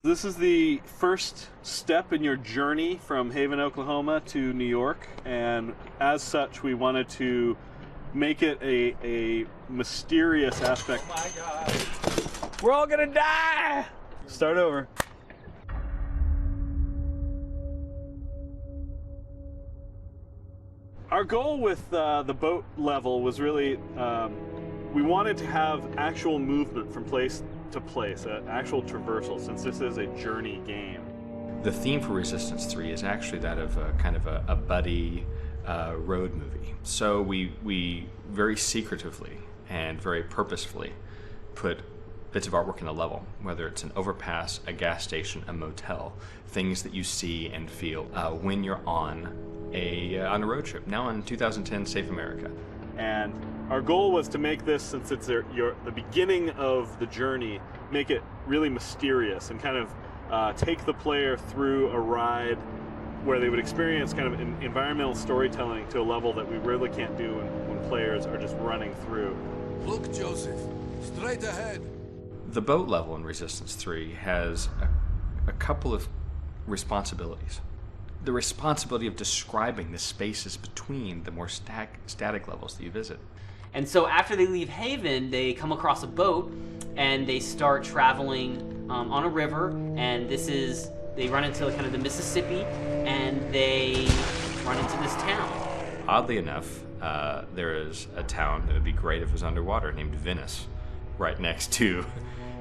This is the first step in your journey from Haven, Oklahoma to New York, and as such we wanted to make it a mysterious aspect. Oh my God. We're all gonna die! Start over. Our goal with the boat level was really, we wanted to have actual movement from place to place, actual traversal, since this is a journey game. The theme for Resistance 3 is actually that of a buddy road movie. So we very secretively and very purposefully put bits of artwork in a level, whether it's an overpass, a gas station, a motel, things that you see and feel when you're on a road trip. Now in 2010 Safe America. And our goal was to make this, since it's the beginning of the journey, make it really mysterious and kind of take the player through a ride where they would experience kind of environmental storytelling to a level that we really can't do when players are just running through. Look, Joseph, straight ahead. The boat level in Resistance 3 has a couple of responsibilities. The responsibility of describing the spaces between the more static levels that you visit. And so after they leave Haven, they come across a boat and they start traveling on a river, and they run into kind of the Mississippi, and they run into this town. Oddly enough, there is a town that would be great if it was underwater named Venice, right next to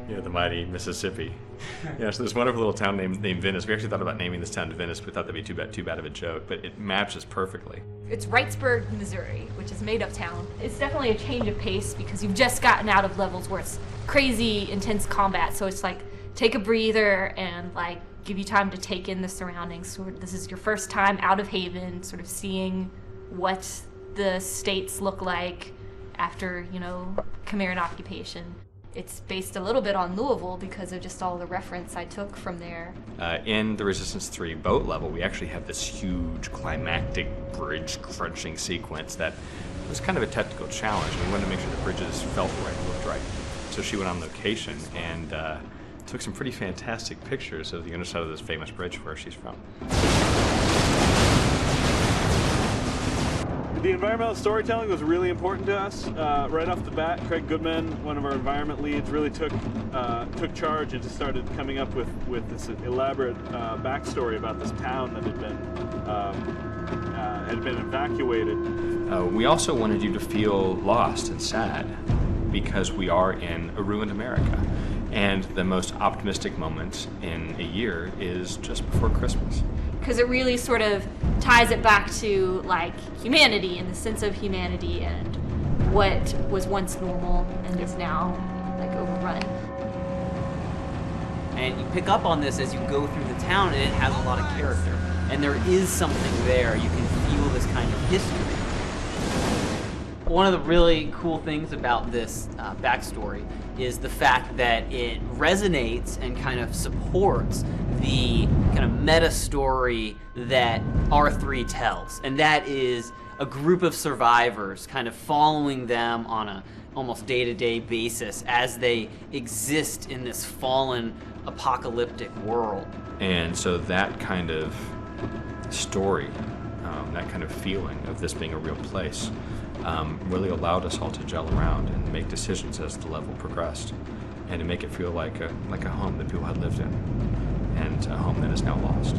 the mighty Mississippi. Yeah, so this wonderful little town named Venice. We actually thought about naming this town to Venice. We thought that'd be too bad of a joke, but it matches perfectly. It's Wrightsburg, Missouri, which is a made-up town. It's definitely a change of pace because you've just gotten out of levels where it's crazy, intense combat. So it's like, take a breather and like give you time to take in the surroundings. So this is your first time out of Haven, sort of seeing what the states look like after, Khmer occupation. It's based a little bit on Louisville because of just all the reference I took from there. In the Resistance 3 boat level, we actually have this huge climactic bridge crunching sequence that was kind of a technical challenge. We wanted to make sure the bridges felt right, looked right. So she went on location and took some pretty fantastic pictures of the underside of this famous bridge where she's from. The environmental storytelling was really important to us. Right off the bat, Craig Goodman, one of our environment leads, really took charge and just started coming up with this elaborate backstory about this town that had been evacuated. We also wanted you to feel lost and sad because we are in a ruined America. And the most optimistic moment in a year is just before Christmas. Because it really sort of ties it back to like humanity and the sense of humanity and what was once normal and is now like overrun. And you pick up on this as you go through the town, and it has a lot of character. And there is something there. You can feel this kind of history. One of the really cool things about this backstory is the fact that it resonates and kind of supports the kind of meta story that R3 tells, and that is a group of survivors kind of following them on a almost day-to-day basis as they exist in this fallen apocalyptic world. And so that kind of story, that kind of feeling of this being a real place, really allowed us all to gel around and make decisions as the level progressed, and to make it feel like a home that people had lived in, and a home that is now lost.